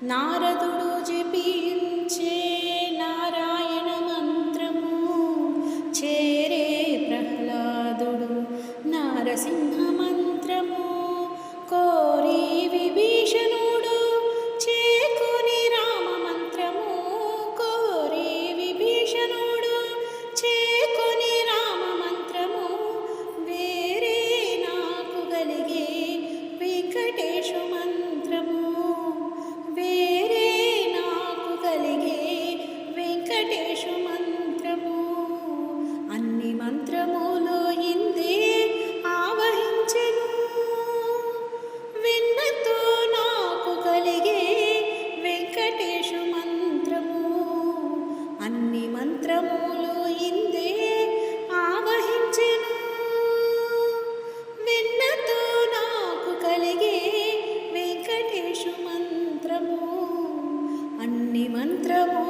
నారదుడు జపించే నారాయణ మంత్రము చేరే ప్రహ్లాదుడు నారసింహ మంత్రము కోరి విభీషణుడు చేకుని రామ మంత్రము కోరి విభీషణుడు చేకుని రామ మంత్రము వేరే నాకు కలిగే వెంకటేశు మంత్రము వేరే నాకు కలిగే వెంకటేశు మంత్రము అన్ని మంత్రములు ఇందే ఆవహించెను విన్నతో నాకు కలిగే వెంకటేశు మంత్రము అన్ని మంత్రములు ఇందే ఆవహించెను విన్నతో నాకు కలిగే వెంకటేశు మంత్రము అన్ని మంత్రము